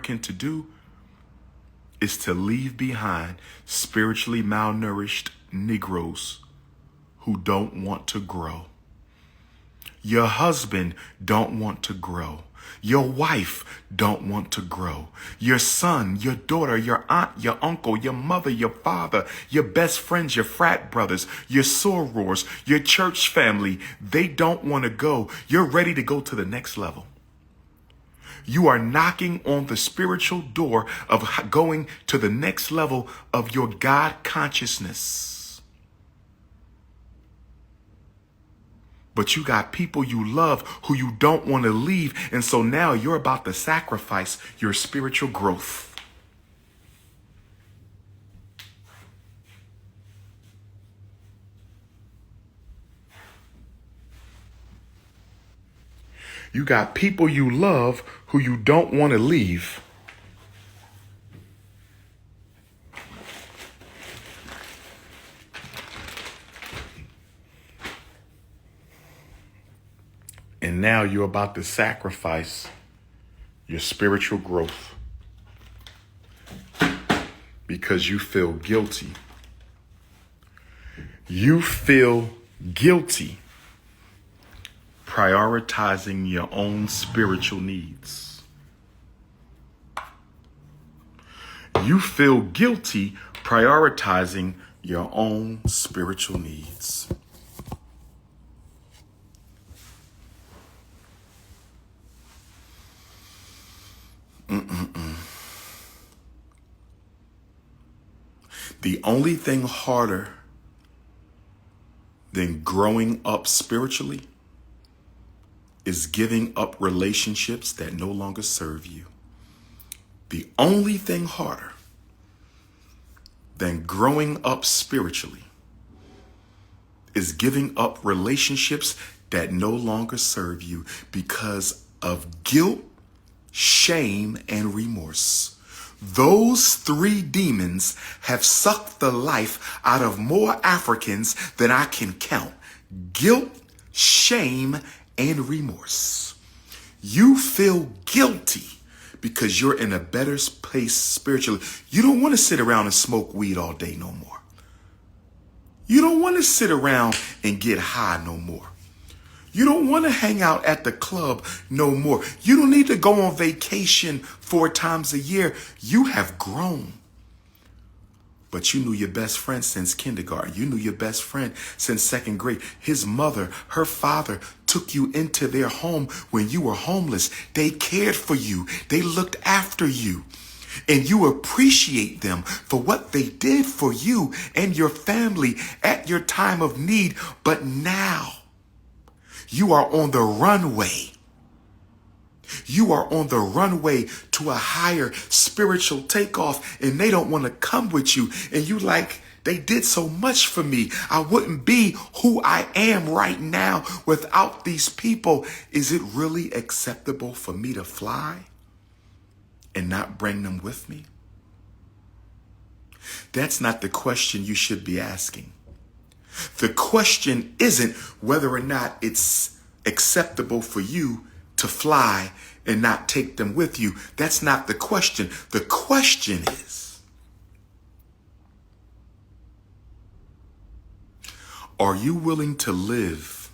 African to do is to leave behind spiritually malnourished Negroes who don't want to grow. Your husband don't want to grow. Your wife don't want to grow. Your son, your daughter, your aunt, your uncle, your mother, your father, your best friends, your frat brothers, your sorors, your church family, they don't want to go. You're ready to go to the next level. You are knocking on the spiritual door of going to the next level of your God consciousness. But you got people you love who you don't want to leave. And so now you're about to sacrifice your spiritual growth. You got people you love who you don't want to leave. And now you're about to sacrifice your spiritual growth because you feel guilty. You feel guilty prioritizing your own spiritual needs. You feel guilty prioritizing your own spiritual needs. The only thing harder than growing up spiritually is giving up relationships that no longer serve you. The only thing harder than growing up spiritually is giving up relationships that no longer serve you because of guilt, shame, and remorse. Those three demons have sucked the life out of more Africans than I can count. Guilt, shame, and remorse. You feel guilty because you're in a better place spiritually. You don't want to sit around and smoke weed all day no more. You don't want to sit around and get high no more. You don't want to hang out at the club no more. You don't need to go on vacation 4 times a year. You have grown. But you knew your best friend since kindergarten. You knew your best friend since 2nd grade. His mother, her father took you into their home when you were homeless. They cared for you. They looked after you. And you appreciate them for what they did for you and your family at your time of need. But now, you are on the runway. You are on the runway to a higher spiritual takeoff, and they don't want to come with you. And you like, they did so much for me. I wouldn't be who I am right now without these people. Is it really acceptable for me to fly and not bring them with me? That's not the question you should be asking. The question isn't whether or not it's acceptable for you to fly and not take them with you. That's not the question. The question is, are you willing to live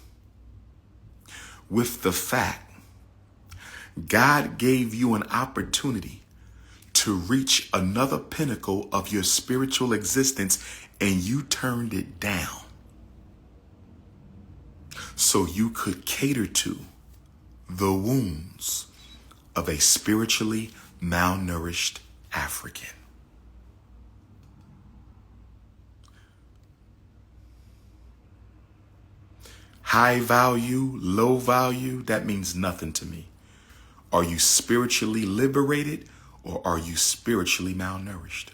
with the fact God gave you an opportunity to reach another pinnacle of your spiritual existence and you turned it down so you could cater to the wounds of a spiritually malnourished African? High value, low value, that means nothing to me. Are you spiritually liberated or are you spiritually malnourished?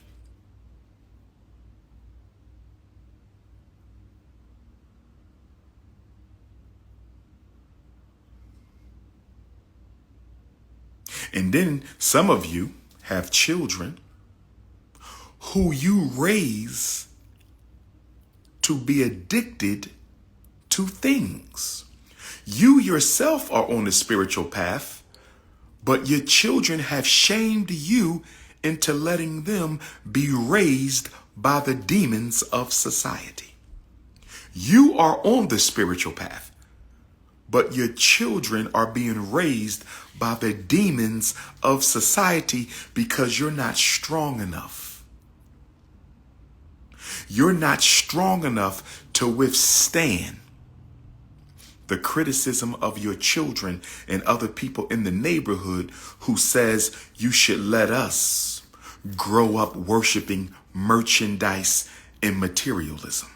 And then some of you have children who you raise to be addicted to things. You yourself are on the spiritual path, But your children have shamed you into letting them be raised by the demons of society. You are on the spiritual path, but your children are being raised by the demons of society because you're not strong enough. You're not strong enough to withstand the criticism of your children and other people in the neighborhood who says you should let us grow up worshiping merchandise and materialism.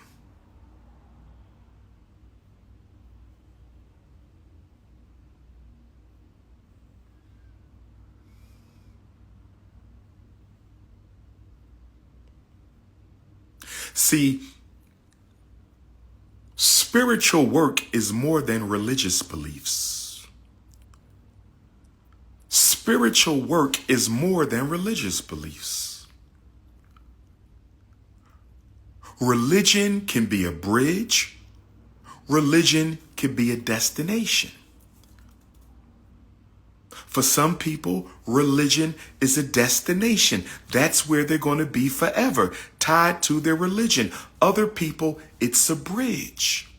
See, spiritual work is more than religious beliefs. Spiritual work is more than religious beliefs. Religion can be a bridge. Religion can be a destination. For some people, religion is a destination. That's where they're going to be forever, tied to their religion. Other people, it's a bridge.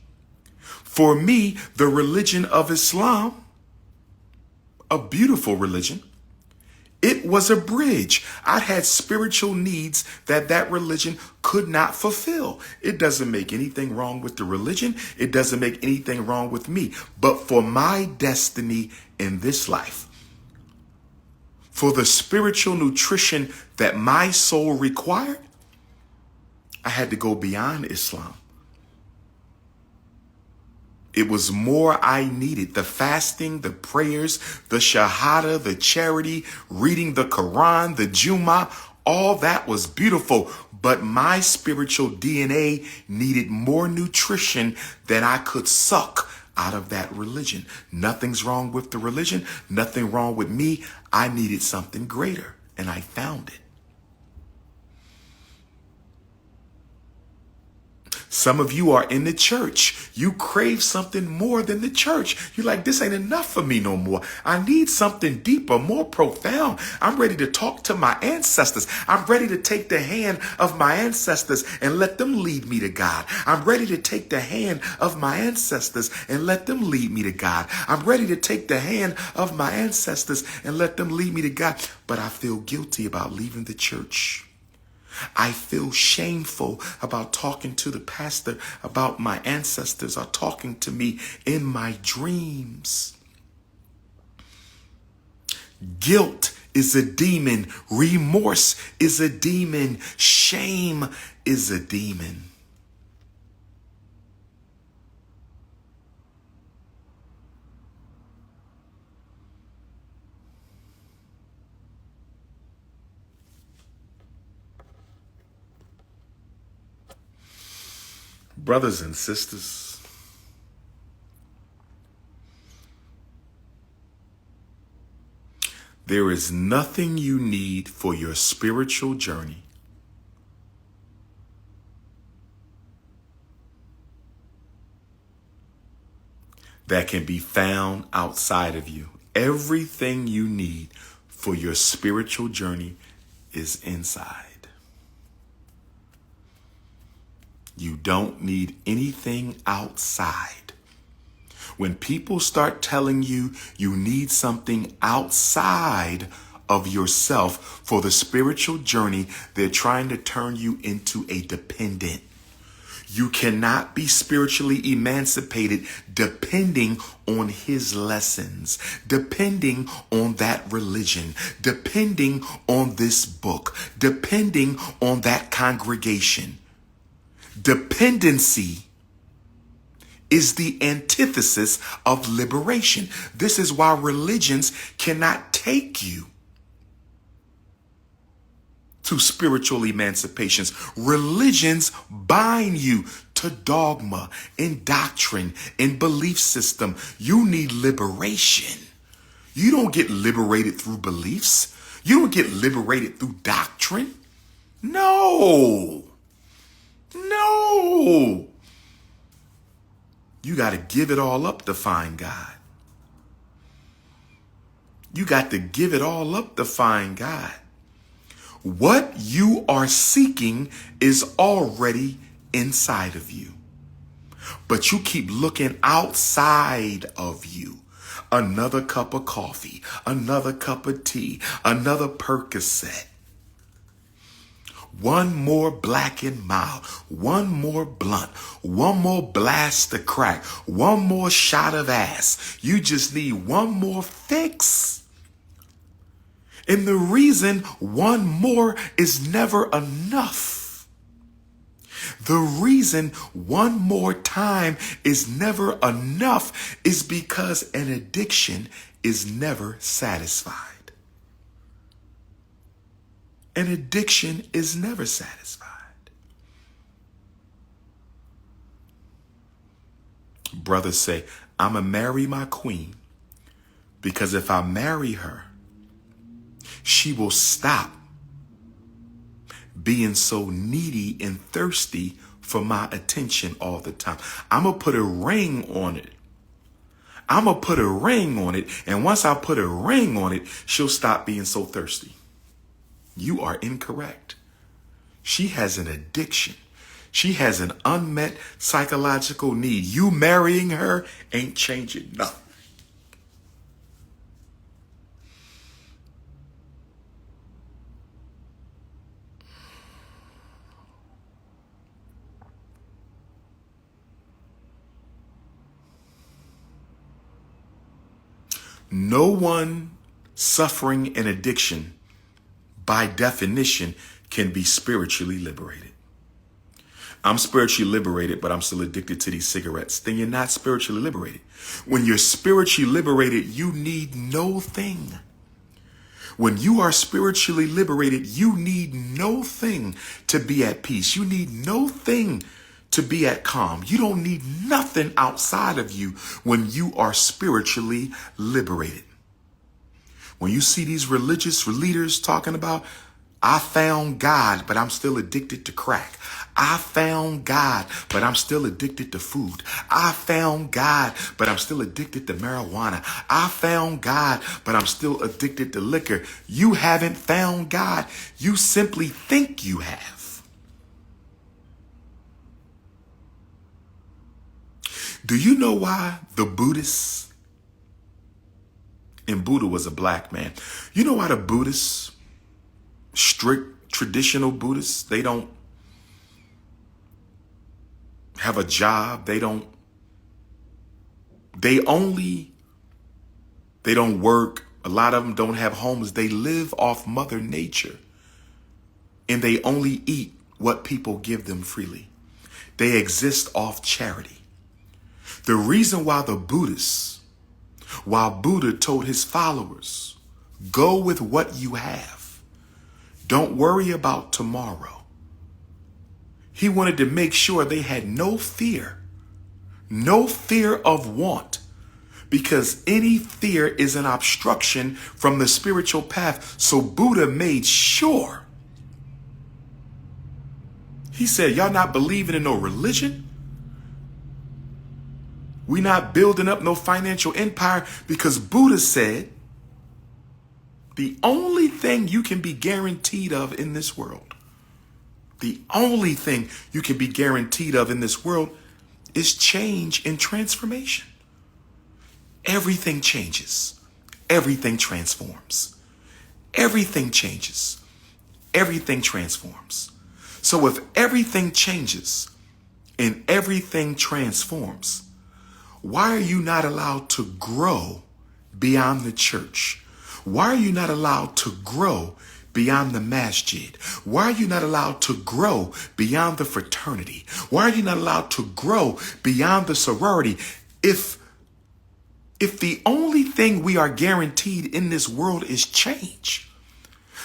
For me, the religion of Islam, a beautiful religion, it was a bridge. I had spiritual needs that religion could not fulfill. It doesn't make anything wrong with the religion. It doesn't make anything wrong with me. But for my destiny in this life, for the spiritual nutrition that my soul required, I had to go beyond Islam. It was more I needed. The fasting, the prayers, the shahada, the charity, reading the Quran, the Jummah, all that was beautiful. But my spiritual DNA needed more nutrition than I could suck out of that religion. Nothing's wrong with the religion. Nothing wrong with me. I needed something greater, and I found it. Some of you are in the church. You crave something more than the church. You're like, this ain't enough for me no more. I need something deeper, more profound. I'm ready to talk to my ancestors. I'm ready to take the hand of my ancestors and let them lead me to God. I'm ready to take the hand of my ancestors and let them lead me to God. I'm ready to take the hand of my ancestors and let them lead me to God. But I feel guilty about leaving the church. I feel shameful about talking to the pastor about my ancestors are talking to me in my dreams. Guilt is a demon. Remorse is a demon. Shame is a demon. Brothers and sisters, there is nothing you need for your spiritual journey that can be found outside of you. Everything you need for your spiritual journey is inside. You don't need anything outside. When people start telling you you need something outside of yourself for the spiritual journey, they're trying to turn you into a dependent. You cannot be spiritually emancipated depending on his lessons, depending on that religion, depending on this book, depending on that congregation. Dependency is the antithesis of liberation. This is why religions cannot take you to spiritual emancipations. Religions bind you to dogma and doctrine and belief system. You need liberation. You don't get liberated through beliefs. You don't get liberated through doctrine. No. You got to give it all up to find God. You got to give it all up to find God. What you are seeking is already inside of you. But you keep looking outside of you. Another cup of coffee, another cup of tea, another Percocet. One more Black and Mild, one more blunt, one more blast of crack, one more shot of ass. You just need one more fix. And the reason one more is never enough. The reason one more time is never enough is because an addiction is never satisfied. An addiction is never satisfied. Brothers say, I'm going to marry my queen because if I marry her, she will stop being so needy and thirsty for my attention all the time. I'm going to put a ring on it. I'm going to put a ring on it. And once I put a ring on it, she'll stop being so thirsty. You are incorrect. She has an addiction. She has an unmet psychological need. You marrying her ain't changing nothing. No one suffering an addiction, by definition, can be spiritually liberated. I'm spiritually liberated, but I'm still addicted to these cigarettes. Then you're not spiritually liberated. When you're spiritually liberated, you need no thing. When you are spiritually liberated, you need no thing to be at peace. You need no thing to be at calm. You don't need nothing outside of you when you are spiritually liberated. When you see these religious leaders talking about, I found God, but I'm still addicted to crack. I found God, but I'm still addicted to food. I found God, but I'm still addicted to marijuana. I found God, but I'm still addicted to liquor. You haven't found God. You simply think you have. Do you know why the Buddhists, and Buddha was a black man, you know why the Buddhists, strict traditional Buddhists, they don't have a job, they don't work, a lot of them don't have homes, they live off Mother Nature, and they only eat what people give them freely. They exist off charity. The reason why while Buddha told his followers, go with what you have, don't worry about tomorrow. He wanted to make sure they had no fear of want, because any fear is an obstruction from the spiritual path. So Buddha made sure. He said, y'all not believing in no religion? We not building up no financial empire, because Buddha said the only thing you can be guaranteed of in this world, the only thing you can be guaranteed of in this world is change and transformation. Everything changes. Everything transforms. Everything changes. Everything transforms. So if everything changes and everything transforms, why are you not allowed to grow beyond the church? Why are you not allowed to grow beyond the masjid? Why are you not allowed to grow beyond the fraternity? Why are you not allowed to grow beyond the sorority? If the only thing we are guaranteed in this world is change,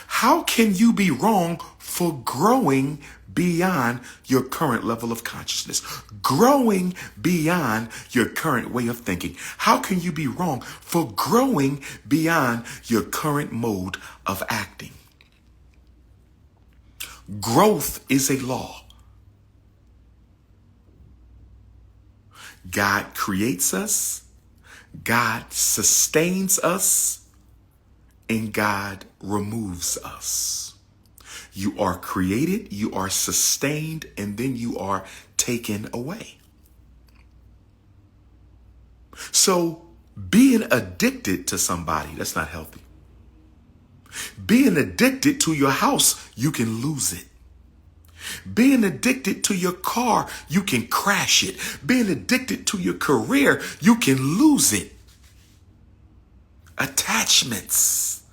how can you be wrong for growing beyond your current level of consciousness, growing beyond your current way of thinking? How can you be wrong for growing beyond your current mode of acting? Growth is a law. God creates us. God sustains us. and God removes us. You are created, you are sustained, and then you are taken away. So being addicted to somebody, that's not healthy. Being addicted to your house, you can lose it. Being addicted to your car, you can crash it. Being addicted to your career, you can lose it. Attachments,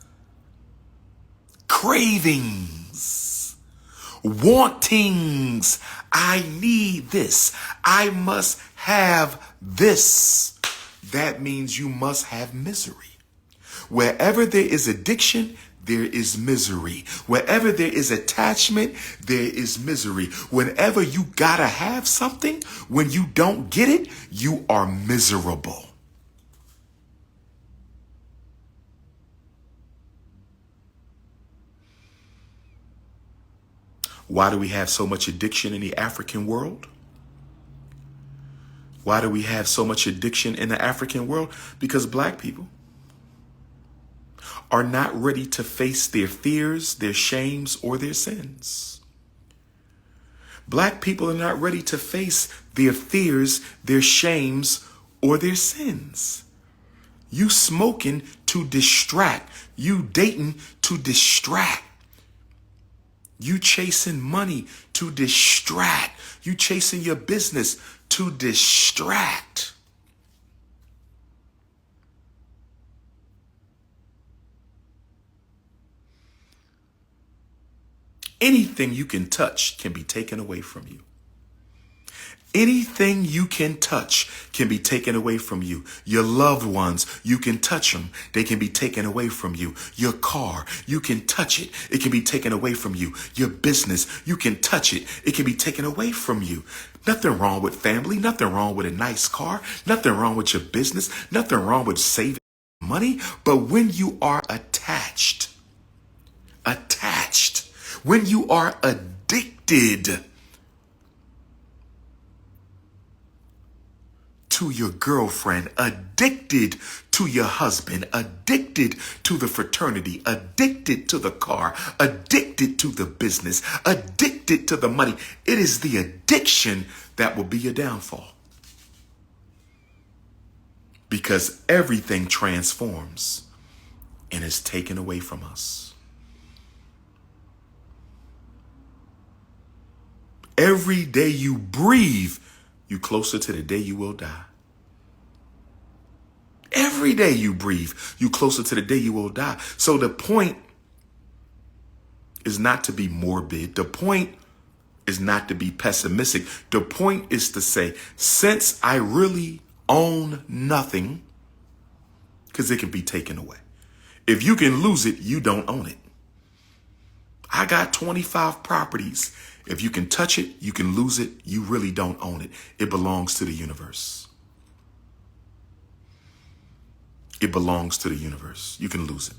cravings, wantings. I need this. I must have this. That means you must have misery. Wherever there is addiction, there is misery. Wherever there is attachment, there is misery. Whenever you gotta have something, when you don't get it, you are miserable. Why do we have so much addiction in the African world? Why do we have so much addiction in the African world? Because black people are not ready to face their fears, their shames, or their sins. Black people are not ready to face their fears, their shames, or their sins. You smoking to distract. You dating to distract. You chasing money to distract. You chasing your business to distract. Anything you can touch can be taken away from you. Anything you can touch can be taken away from you. Your loved ones, you can touch them. They can be taken away from you. Your car, you can touch it. It can be taken away from you. Your business, you can touch it. It can be taken away from you. Nothing wrong with family. Nothing wrong with a nice car. Nothing wrong with your business. Nothing wrong with saving money. But when you are attached, when you are addicted to your girlfriend, addicted to your husband, addicted to the fraternity, addicted to the car, addicted to the business, addicted to the money, it is the addiction that will be your downfall. Because everything transforms and is taken away from us. Every day you breathe, you closer to the day you will die. Every day you breathe, you closer to the day you will die. So the point is not to be morbid. The point is not to be pessimistic. The point is to say, since I really own nothing, because it can be taken away. If you can lose it, you don't own it. I got 25 properties. If you can touch it, you can lose it. You really don't own it. It belongs to the universe. It belongs to the universe. You can lose it.